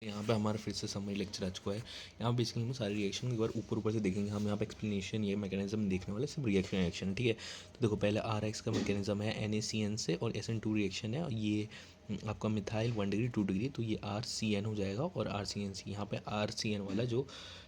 यहाँ पे हमारा फिर से समरी लेक्चर आ चुका है। यहाँ बेसिकली हम सारे रिएक्शन एक बार ऊपर से देखेंगे। हम यहाँ पे एक्सप्लेनेशन ये मैकेनिज्म देखने वाले सिर्फ रिएक्शन, ठीक है। तो देखो पहले RX का मैकेनिज्म है NaCN से, और SN2 रिएक्शन है, और ये आपका मिथाइल 1 डिग्री 2 डिग्री, तो ये RCN हो जाएगा और RCNC। यहाँ पे RCN वाला जो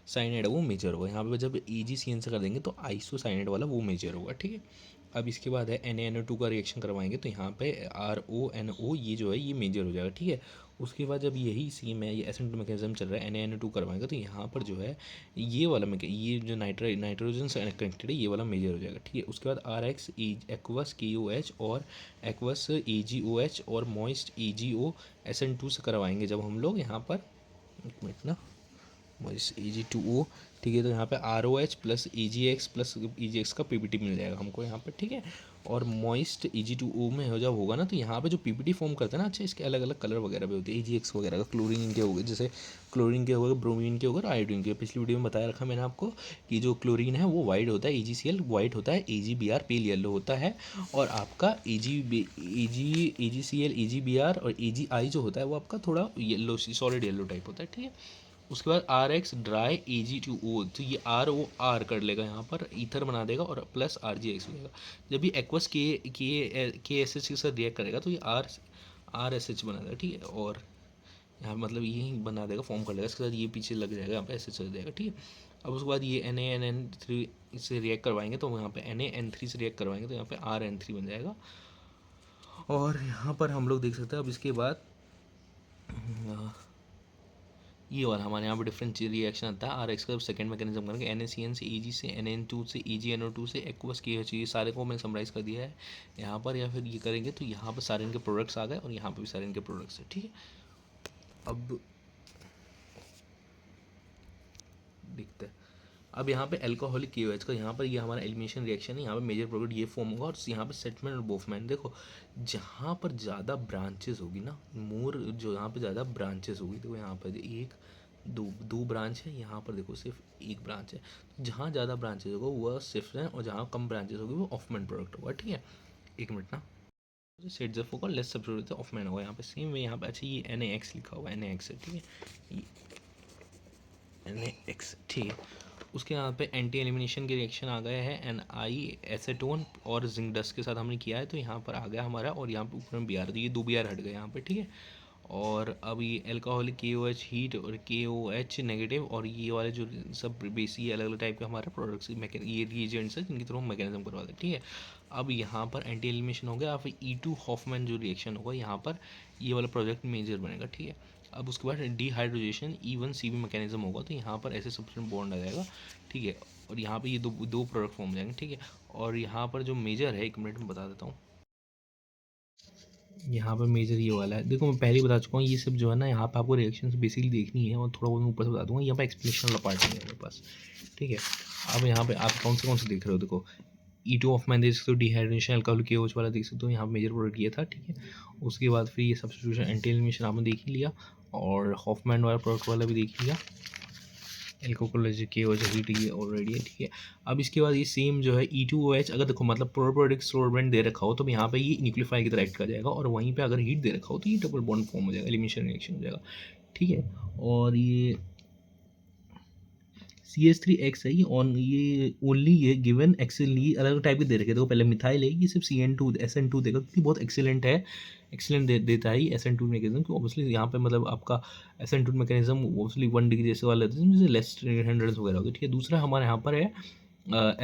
साइनाइड है वो मेजर होगा। यहाँ पे जब AgCN से कर देंगे तो आइसोसाइनाइड वाला वो मेजर होगा, ठीक है। अब इसके बाद है NaNO2 का रिएक्शन करवाएंगे तो यहाँ पे RONO ये जो है ये मेजर हो जाएगा, ठीक है। उसके बाद जब यही सेम है, ये SN2 मैकेनिज्म चल रहा है, NaNO2 करवाएंगे तो यहाँ पर जो है ये वाला ये जो नाइट्रोजन से कनेक्टेड है ये वाला मेजर हो जाएगा, ठीक है। उसके बाद RX एक्वस KOH और एक्वस AgOH और मॉइस्ट AgO SN2 से करवाएंगे जब हम लोग यहाँ पर, एक मिनट ना, Ag2O, ठीक है। तो यहाँ पे ROH प्लस EGX का PPT मिल जाएगा हमको यहाँ पर, ठीक है। और मॉइस्ट Ag2O में हो जब होगा ना तो यहाँ पे जो PPT फॉर्म करते हैं ना, अच्छा इसके अलग अलग कलर वगैरह भी होते हैं EGX वगैरह का। क्लोरीन के हो गए, जैसे क्लोरीन के हो गए, ब्रोमीन के हो गए, आयोडीन के। पिछली वीडियो में बताया रखा मैंने आपको कि जो क्लोरीन है वो वाइट होता है AgCl वाइट होता है, AgBr पेल येलो होता है, और आपका AgCl AgBr और AgI जो होता है वो आपका थोड़ा येलो सॉलिड येलो टाइप होता है, ठीक है। उसके बाद RX ड्राई Ag2O, तो ये ROR कर लेगा यहाँ पर, ईथर बना देगा और प्लस RgX हो जाएगा। जब ये एक्वस के एस एच के साथ रिएक्ट करेगा तो ये RSH बना देगा, ठीक है। और यहाँ मतलब यही बना देगा, फॉर्म कर लेगा। इसके साथ ये पीछे लग जाएगा, यहाँ पे ऐसे चल जाएगा, ठीक है। अब उसके बाद ये NaNN3 से रिएक्ट करवाएंगे तो यहाँ पे NaN3 से रिएक्ट करवाएंगे तो यहाँ पे RN3 बन जाएगा। और यहाँ पर हम लोग देख सकते हैं अब इसके बाद ये वाला हमारे यहाँ पे डिफरेंट रिएक्शन आता है। RX का सेकंड मैकेनिज्म करेंगे NaCN से Ag से, NaN2 से AgNO2 से, एक्वस KOH, ये सारे को मैंने समराइज कर दिया है यहाँ पर। या फिर ये करेंगे तो यहाँ पर सारे इनके प्रोडक्ट्स आ गए और यहाँ पर भी सारे इनके प्रोडक्ट्स है, ठीक है। अब दिखता है, अब यहाँ पे अल्कोहलिक KOH का, यहाँ पर ये हमारा एलिमिनेशन रिएक्शन है। यहाँ पे मेजर प्रोडक्ट ये फॉर्म होगा और यहाँ पे सेटमेंट और बोफमैन। देखो जहाँ पर ज़्यादा ब्रांचेस होगी ना, मोर जो यहाँ पे ज़्यादा ब्रांचेस होगी, देखो यहाँ पर एक दो ब्रांच है, यहाँ पर देखो सिर्फ एक ब्रांच है। तो जहाँ ज़्यादा ब्रांचेस होगा वो सिर्फ है, और जहाँ कम ब्रांचेस होगी वो ऑफमैन प्रोडक्ट होगा, ठीक है। एक मिनट ना, सेट जब होगा लेस सब्सिट्यूट ऑफमैन होगा यहाँ पे सेम वे। यहाँ पे अच्छा ये NaX लिखा हुआ है, NaX है, ठीक है, NaX, ठीक है। उसके यहाँ पे एंटी एलिमिनेशन के रिएक्शन आ गए हैं Ni एसेटोन और जिंक डस्ट के साथ हमने किया है, तो यहाँ पर आ गया हमारा, और यहाँ पे ऊपर में Br, तो ये 2 Br हट गए यहाँ पे, ठीक है। और अब ये अल्कोहलिक KOH हीट और KOH नेगेटिव, और ये वाले जो सब बेसी अलग अलग टाइप के हमारे प्रोडक्ट्स ये रिएजेंट्स हैं जिनके थ्रू हम मैकेनिज्म करवा दें, ठीक है। अब यहाँ पर एंटी एलिमिनेशन हो गया। फिर E2 हॉफमैन जो रिएक्शन होगा यहाँ पर ये वाला प्रोजेक्ट मेजर बनेगा, ठीक है। अब उसके बाद डिहाइड्रोजेशन E1CB मैकेनिज्म होगा, तो यहाँ पर ऐसे सब्सटेंस बॉन्ड आ जाएगा, ठीक है। और यहाँ पे ये दो प्रोडक्ट फॉर्म हो जाएंगे, ठीक है। और यहाँ पर जो मेजर है, एक मिनट में बता देता हूँ। यहाँ पर मेजर ये वाला है, देखो मैं पहले ही बता चुका हूँ, ये सब जो है ना यहाँ पे आपको रिएक्शन बेसिकली देखनी है, और थोड़ा बहुत मैं ऊपर से बता दूँगा। यहाँ पर एक्सप्लेनेशन वाला पार्ट नहीं है मेरे पास, ठीक है। अब यहाँ पे आप कौन से देख रहे हो, देखो E2 हॉफमैन देख सकते हो, डिहाइड्रेशन अल्कोहलिक KOH वाला देख सकते हो, यहाँ मेजर प्रोडक्ट ये था, ठीक है। उसके बाद फिर ये सब्स्टिट्यूशन एंटी एलिमिनेशन आपने देख ही लिया, और हॉफमैन वाला प्रोडक्ट वाला भी देख लिया, एल्कोकोलॉजी KOH हीट ऑलरेडी है, ठीक है। अब इसके बाद ये सेम जो है E2OH, अगर देखो मतलब प्रोबोटिक सोलवेंट दे रखा हो तो यहाँ पे ये न्यूक्लियोफाइल की तरह एक्ट कर जाएगा, और वहीं पे अगर हीट दे रखा हो तो ये डबल बॉन्ड फॉर्म हो जाएगा, एलिमिनेशन रिएक्शन हो जाएगा, ठीक है। और ये CH3X है, ये ओनली ये गिवन एक्सेली अलग टाइप के दे रखे, देखो पहले मिथाइल है, ये सिर्फ SN2 देगा, क्योंकि बहुत एक्सीलेंट है, एक्सीलेंट देता है ये SN2 मैकेनिज्म, कि ऑब्वियसली यहाँ पे मतलब आपका SN2 मैकेनिज्म ऑब्वियसली 1 डिग्री जैसे वाला है, जैसे लेस हंड्रेड वगैरह होगी, ठीक है। दूसरा हमारे यहाँ पर है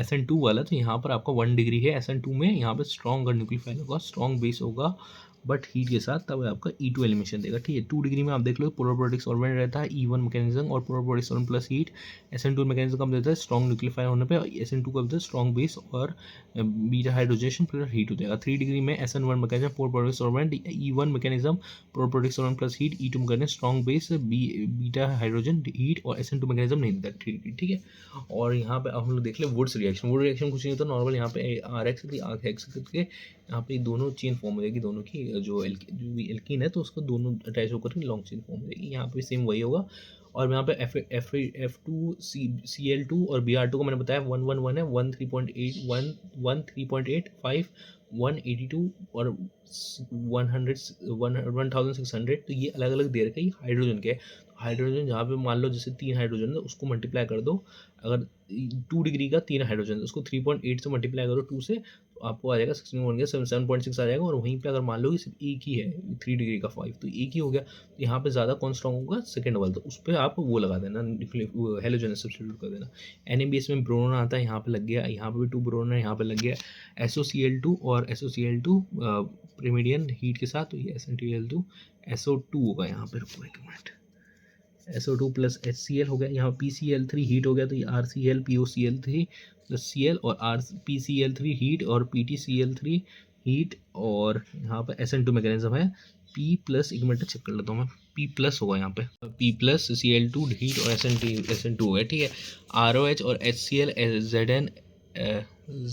SN2 वाला, तो यहाँ पर आपका 1 डिग्री है SN2 में, यहाँ पर स्ट्रॉन्ग न्यूक्लियोफाइल होगा, स्ट्रॉन्ग बेस होगा, बट हीट के साथ तब आपका E2 एलिमिनेशन देगा, ठीक है। 2 डिग्री में आप देख लो प्रोबोटिक सॉल्वेंट रहता है E1 मैकेनिज्म, और protic solvent plus heat SN2 mechanism कब देता है, स्ट्रॉन्ग न्यूक्लियोफाइल होने पे, SN2 का देता है स्ट्रॉन्ग बेस और बीटा हाइड्रोजेशन प्लस हीट हो जाएगा। 3 डिग्री में SN1 mechanism protic solvent E1 mechanism protic solvent plus heat, E2 mechanism strong base beta hydrogen heat, और SN2 मैकेनिज्म नहीं देता, ठीक है। और यहाँ पे हम लोग देख ले वुड्स रिएक्शन कुछ नहीं होता नॉर्मल, यहाँ पे RX करके यहाँ पे दोनों चेन फॉर्म हो जाएगी, दोनों की जो भी एल्कीन है तो उसको दोनों अटैच होकर के लॉन्ग चेन फॉर्म हो जाएगी। यहाँ पे सेम वही होगा, और यहाँ पे F2Cl2 और Br2 को मैंने बताया 111 है, 13.8 13.85 182 और 100 1600, तो ये अलग अलग दे रखे, ये हाइड्रोजन के है। हाइड्रोजन जहाँ पे मान लो जैसे 3 हाइड्रोजन है उसको मल्टीप्लाई कर दो, अगर 2 डिग्री का 3 हाइड्रोजन है उसको 3.8 से मल्टीप्लाई करो 2 से, तो आपको आ जाएगा 16 बन गया, 7.6 आ जाएगा। और वहीं पे अगर मान लो कि सिर्फ एक ही है 3 डिग्री का 5, तो एक ही हो गया, तो यहाँ पे ज़्यादा कौन स्ट्रॉन्ग होगा, सेकंड वाला, तो उस पर आप वो लगा देना, हेलोजन सब्स्टिट्यूट कर देना। NaBH में ब्रोन आता है, यहाँ पे लग गया, यहाँ पे भी 2 ब्रोन है, यहाँ पे लग गया SOCl2 और SOCl2 प्रीमिडियन हीट के साथ, तो ये SNTL2 SO2 होगा यहाँ पे, रुको एक मिनट, SO2 प्लस HCl हो गया, यहाँ PCl3 हीट हो गया, तो ये RCl POCl3 प्लस Cl और PCl3 हीट और PTCl3 हीट, और यहाँ पर SN2 मैकेनिज्म है P प्लस, एक मिनट चेक कर लेता हूँ मैं, P प्लस होगा यहाँ पे, P प्लस Cl2 हीट और SN2 हो गया, ठीक है। ROH और HCl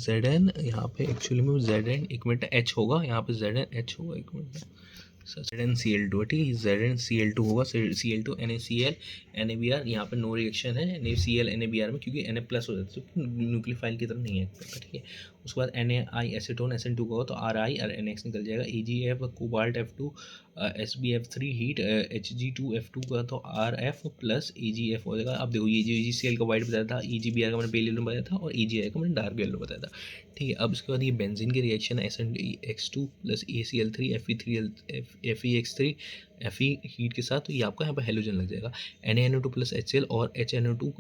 ZN यहाँ पे एक्चुअली में ZN, एक मिनट, H होगा यहाँ पे, ZN H होगा, एक मिनट, ZnCl2 ठीक है, ZnCl2 होगा, Cl2 NaCl NaBr, यहाँ पे नो रिएक्शन है NaCl NaBr में, क्योंकि Na प्लस हो जाता है, तो न्यूक्लियोफाइल की तरह नहीं है, ठीक है। उसके बाद NaI एसीटोन SN2 का हो तो RI और NX निकल जाएगा, AgF cobalt F2 SbF3 heat Hg2F2 का तो RF प्लस AgF हो जाएगा। अब देखो ये जो AgCl का वाइट बताया था, EgBr का मैंने पेल येलो बताया था, और AgI का मैंने डार्क येलो बताया था, ठीक है। अब उसके बाद ये बेंजीन की रिएक्शन है, SnX2 plus ACl3 FeX3 Fe heat के साथ, तो ये आपका यहाँ पर हेलोजन लग जाएगा। NaNO2 प्लस HCl और HNO2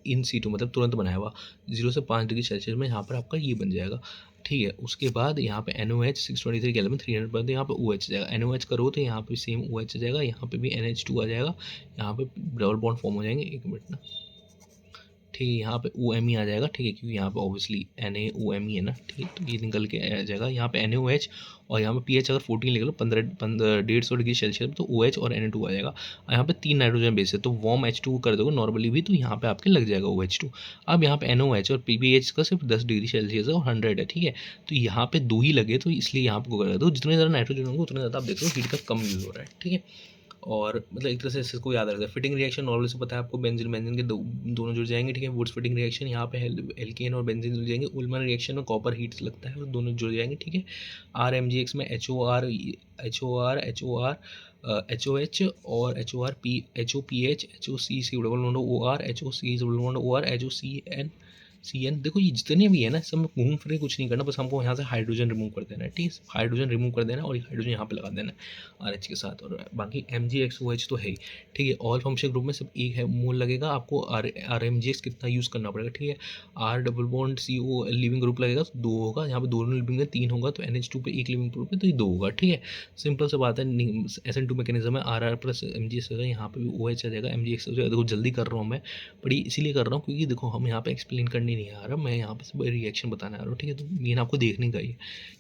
इन सीटू मतलब तुरंत बनाया हुआ 0 से 5 डिग्री सेल्सियस में, यहाँ पर आपका ये बन जाएगा, ठीक है। उसके बाद यहाँ पे NOH 623 केल्विन 300 पर, यहाँ पे OH जाएगा, NOH करो तो यहाँ पे सेम OH जाएगा, यहाँ पे भी NH2 आ जाएगा, यहाँ पे डबल बॉन्ड फॉर्म हो जाएंगे, एक मिनट ना, ठीक है। यहाँ पे OMe आ जाएगा, ठीक है, क्योंकि यहाँ पे ऑब्वियसली NaOMe है ना, ठीक है, तो ये निकल के आ जाएगा। यहाँ पे NaOH और यहाँ पे pH अगर 14 लिख लो 150 डिग्री सेल्सियस, तो OH और Na2 आ जाएगा। यहाँ पे 3 नाइट्रोजन बेस है, तो वार्म H2 कर दोगे नॉर्मली भी, तो यहाँ पे आपके लग जाएगा OH2। अब यहाँ पे NOH और pH का सिर्फ 10 डिग्री सेल्सियस है और 100 है, ठीक है, तो यहाँ पे 2 ही लगे, तो इसलिए यहाँ पे कर दो, जितने ज़्यादा नाइट्रोजन होंगे उतने ज़्यादा आप देख लो हीट का कम यूज़ हो रहा है, ठीक है। और मतलब एक तरह से इसको याद रखते हैं। फिटिंग रिएक्शन नॉर्मल से पता है आपको, बेंजीन के दोनों जुड़ जाएंगे, ठीक है। वुड्स फिटिंग रिएक्शन यहाँ पे एल्केन और बेंजीन जुड़ जाएंगे। उल्मन रिएक्शन में कॉपर हीट लगता है और दोनों जुड़ जाएंगे, ठीक है। RMGX में HOR HOH और HOPH HOC double bond OR HOC double bond OR HOCN देखो ये जितने भी है ना, सब में घूम फिर के कुछ नहीं करना, बस हमको यहाँ से हाइड्रोजन रिमूव कर देना है, ठीक है। हाइड्रोजन रिमूव कर देना और हाइड्रोजन यहाँ पे लगा देना है RH के साथ, और बाकी MgXOH तो है ही, ठीक है। ऑल फंक्शन ग्रुप में सिर्फ एक है मोल लगेगा, आपको RMGX कितना यूज़ करना पड़ेगा, ठीक है। R double bond CO leaving group लगेगा तो 2 होगा, यहाँ पे दोनों लिविंग है 3 होगा, तो NH2 पे एक लिविंग ग्रुप है तो ये 2 होगा, ठीक है। सिंपल सा बात है, SN2 मैकेनिज्म है, RR प्लस MgX होगा, यहाँ पे भी OH आ जाएगा, MgX हो जाएगा। देखो जल्दी कर रहा हूँ मैं, बड़ी इसीलिए कर रहा हूँ क्योंकि देखो हम यहाँ पे एक्सप्लेन करने नहीं आ रहा, मैं यहाँ पे सब रिएक्शन बताने आ रहा हूँ, ठीक है, तो मेन आपको देखने का ही है,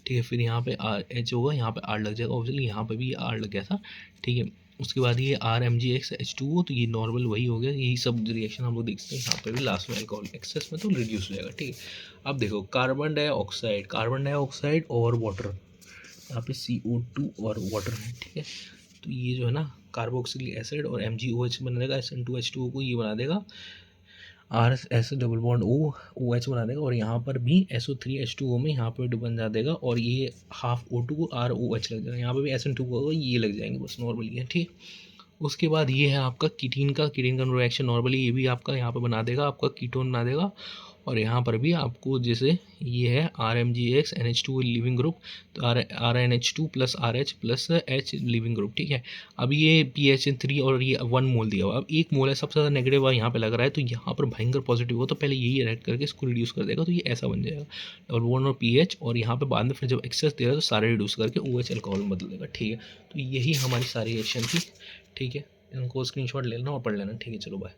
ठीक है। फिर यहाँ पे H होगा, यहाँ पे R लग जाएगा, ऑब्वियसली यहाँ पे भी R लग गया था, ठीक है। उसके बाद ये RMGX H2O, तो ये नॉर्मल वही हो गया, यही सब रिएक्शन हम लोग देखते हैं। यहाँ पे भी लास्ट में अल्कोहल एक्सेस में तो रिड्यूस हो जाएगा, ठीक है। अब देखो कार्बन डाइऑक्साइड और वाटर, यहाँ पे CO2 और वाटर है, ठीक है। तो ये जो है ना कार्बोक्सिलिक एसिड और MgOH बना देगा, SN2H2O को ये बना देगा, RS डबल बॉन्ड OH बना देगा, और यहाँ पर भी SO3H2O में यहाँ पर बन जा देगा, और ये हाफ O2 को ROH लग जाएगा, यहाँ पर भी SN2 को ये लग जाएंगे, बस नॉर्मली है, ठीक। उसके बाद ये है आपका कीटीन का रिएक्शन, नॉर्मली ये भी आपका यहाँ पर बना देगा, आपका कीटोन बना देगा, और यहाँ पर भी आपको जैसे ये है RMGX NH2 लिविंग ग्रुप, तो RNH2 plus RH plus H leaving group, ठीक है। अब ये PH3 और ये 1 मोल दिया हुआ, अब 1 मोल है, सबसे ज़्यादा नेगेटिव यहाँ पे लग रहा है, तो यहाँ पर भयंकर पॉजिटिव हो, तो पहले यही ऐड करके इसको रिड्यूस कर देगा, तो ये ऐसा बन जाएगा डबल बॉन्ड और PH, और यहाँ पे बाद में फिर जब एक्सेस देगा तो सारे रिड्यूस करके OH अल्कोहल में बदल देगा, ठीक है। तो यही हमारी सारी रिएक्शन थी, ठीक है। इनको स्क्रीनशॉट ले लेना और पढ़ लेना, ठीक है। चलो बाय।